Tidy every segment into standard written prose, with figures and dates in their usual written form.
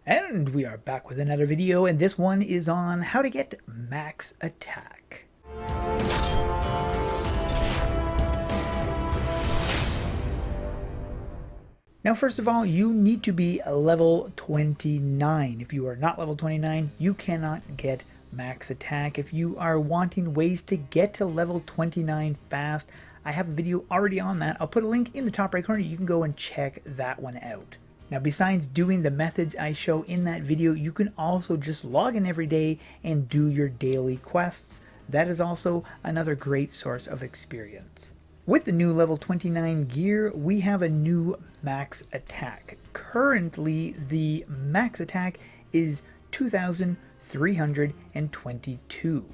And we are back with another video, and this one is on how to get max attack. Now, first of all, you need to be level 29. If you are not level 29, you cannot get max attack. If you are wanting ways to get to level 29 fast, I have a video already on that. I'll put a link in the top right corner. You can go and check that one out. Now, besides doing the methods I show in that video, you can also just log in every day and do your daily quests. That is also another great source of experience. With the new level 29 gear, we have a new max attack. Currently, the max attack is 2,322.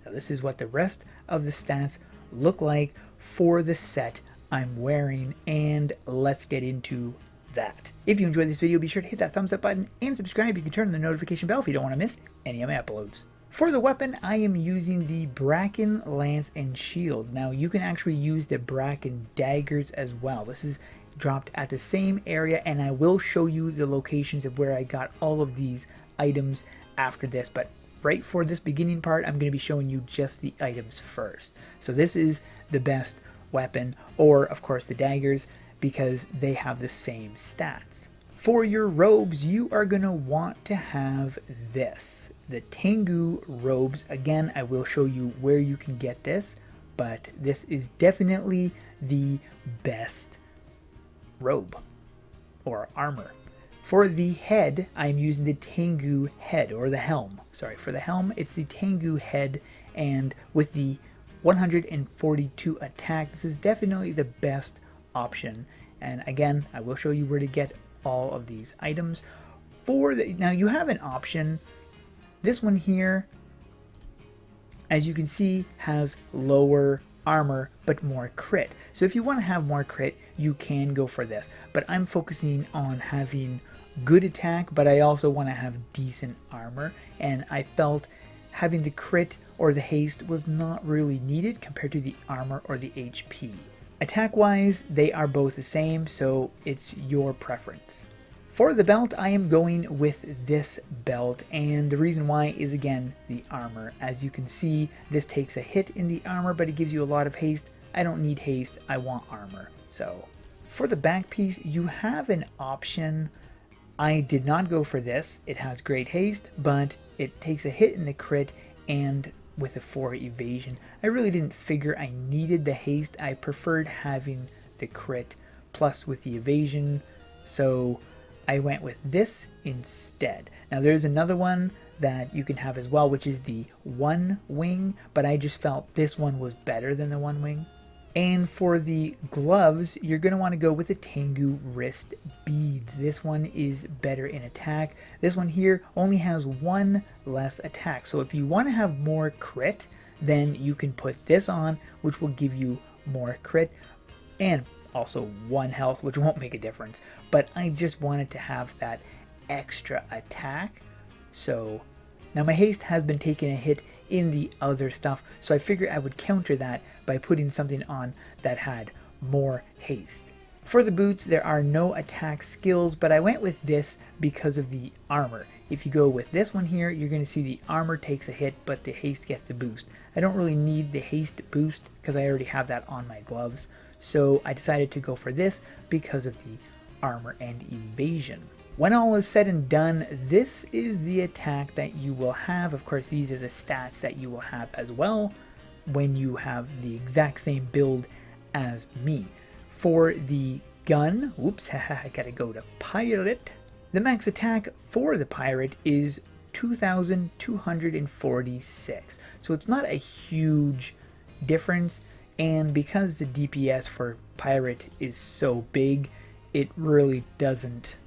Now, this is what the rest of the stats look like for the set I'm wearing, and let's get into that. If you enjoyed this video, be sure to hit that thumbs up button and subscribe. You can turn on the notification bell if you don't want to miss any of my uploads. For the weapon, I am using the Bracken Lance and Shield. Now, you can actually use the Bracken Daggers as well. This is dropped at the same area, and I will show you the locations of where I got all of these items after this. But right for this beginning part, I'm going to be showing you just the items first. So this is the best weapon, or of course the daggers, because they have the same stats. For your robes, you are going to want to have this, the Tengu robes. Again, I will show you where you can get this, but this is definitely the best robe or armor. For the head, I'm using the Tengu head, or the helm. Sorry, for the helm, it's the Tengu head, and with the 142 attack, this is definitely the best option. And again, I will show you where to get all of these items. Now you have an option. This one here, as you can see, has lower armor but more crit. So if you want to have more crit, you can go for this. But I'm focusing on having good attack, but I also want to have decent armor, and I felt having the crit or the haste was not really needed compared to the armor or the HP. Attack-wise, they are both the same, so it's your preference. For the belt, I am going with this belt, and the reason why is, again, the armor. As you can see, this takes a hit in the armor, but it gives you a lot of haste. I don't need haste, I want armor. So, for the back piece, you have an option. I did not go for this. It has great haste, but it takes a hit in the crit and with a 4 evasion. I really didn't figure I needed the haste. I preferred having the crit plus with the evasion, so I went with this instead. Now there's another one that you can have as well, which is the one wing, but I just felt this one was better than the one wing. And for the gloves, you're going to want to go with the Tengu wrist beads. This one is better in attack. This one here only has one less attack. So if you want to have more crit, then you can put this on, which will give you more crit and also 1 health, which won't make a difference. But I just wanted to have that extra attack. So now my haste has been taking a hit in the other stuff, so I figured I would counter that by putting something on that had more haste. For the boots, there are no attack skills, but I went with this because of the armor. If you go with this one here, you're going to see the armor takes a hit, but the haste gets the boost. I don't really need the haste boost because I already have that on my gloves, so I decided to go for this because of the armor and evasion. When all is said and done, this is the attack that you will have. Of course, these are the stats that you will have as well when you have the exact same build as me. For the gun, whoops, I gotta go to pirate. The max attack for the pirate is 2,246. So it's not a huge difference, and because the DPS for pirate is so big, it really doesn't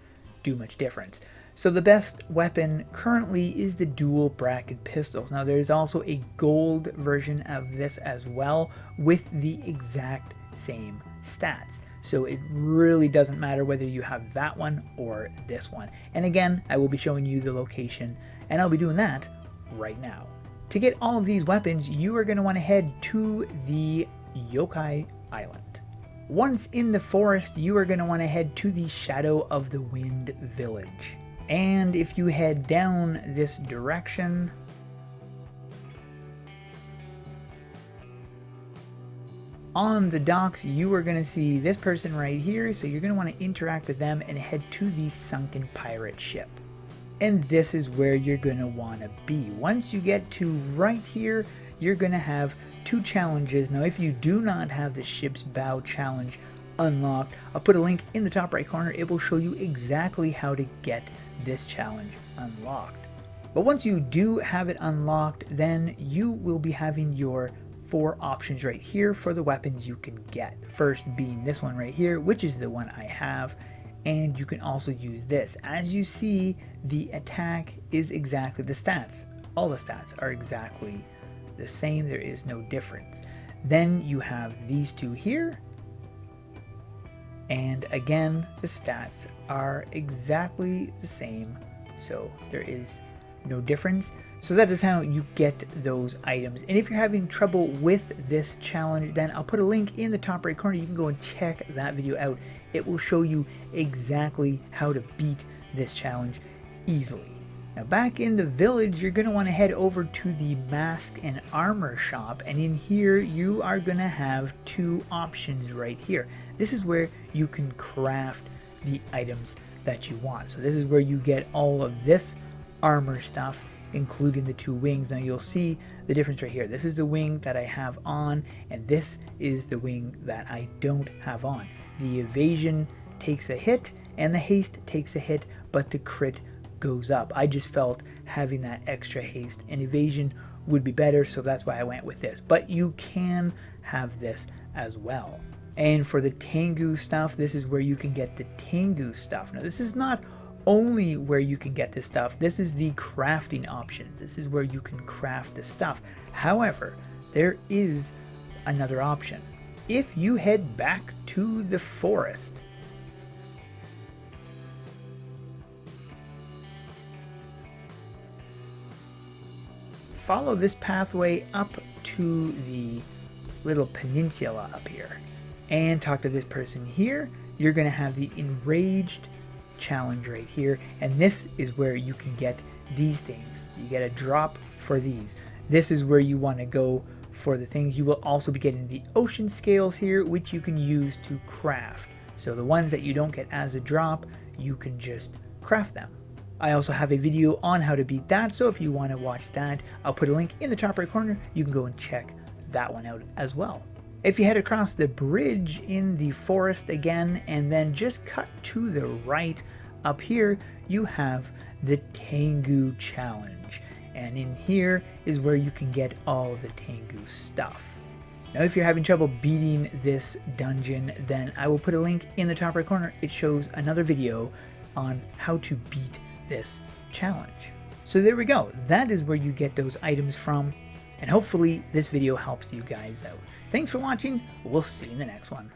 do much difference. So the best weapon currently is the dual bracket pistols. Now there's also a gold version of this as well with the exact same stats. So it really doesn't matter whether you have that one or this one. And again, I will be showing you the location, and I'll be doing that right now. To get all of these weapons, you are going to want to head to the Yokai Island. Once in the forest, you are going to want to head to the Shadow of the Wind village. And if you head down this direction, on the docks, you are going to see this person right here, so you're going to want to interact with them and head to the sunken pirate ship. And this is where you're going to want to be. Once you get to right here, you're going to have 2 challenges. Now, if you do not have the ship's bow challenge unlocked, I'll put a link in the top right corner. It will show you exactly how to get this challenge unlocked. But once you do have it unlocked, then you will be having your 4 options right here for the weapons you can get. First being this one right here, which is the one I have, and you can also use this. As you see, the attack is exactly the stats. All the stats are exactly the same. There is no difference. Then you have these 2 here, and again the stats are exactly the same, so there is no difference. So that is how you get those items. And if you're having trouble with this challenge, then I'll put a link in the top right corner. You can go and check that video out. It will show you exactly how to beat this challenge easily. Now back in the village, you're going to want to head over to the mask and armor shop, and in here you are going to have 2 options right here. This is where you can craft the items that you want. So this is where you get all of this armor stuff, including the 2 wings. Now you'll see the difference right here. This is the wing that I have on, and this is the wing that I don't have on. The evasion takes a hit and the haste takes a hit, but the crit goes up. I just felt having that extra haste and evasion would be better, so that's why I went with this. But you can have this as well. And for the tengu stuff, this is where you can get the tengu stuff. Now this is not only where you can get this stuff. This is the crafting options. This is where you can craft the stuff. However, there is another option. If you head back to the forest, follow this pathway up to the little peninsula up here and talk to this person here. You're going to have the enraged challenge right here, and this is where you can get these things. You get a drop for these. This is where you want to go for the things. You will also be getting the ocean scales here, which you can use to craft. So the ones that you don't get as a drop, you can just craft them. I also have a video on how to beat that, so if you want to watch that, I'll put a link in the top right corner. You can go and check that one out as well. If you head across the bridge in the forest again, and then just cut to the right up here, you have the Tengu challenge. And in here is where you can get all of the Tengu stuff. Now if you're having trouble beating this dungeon, then I will put a link in the top right corner. It shows another video on how to beat this challenge. So there we go. That is where you get those items from. And hopefully this video helps you guys out. Thanks for watching. We'll see you in the next one.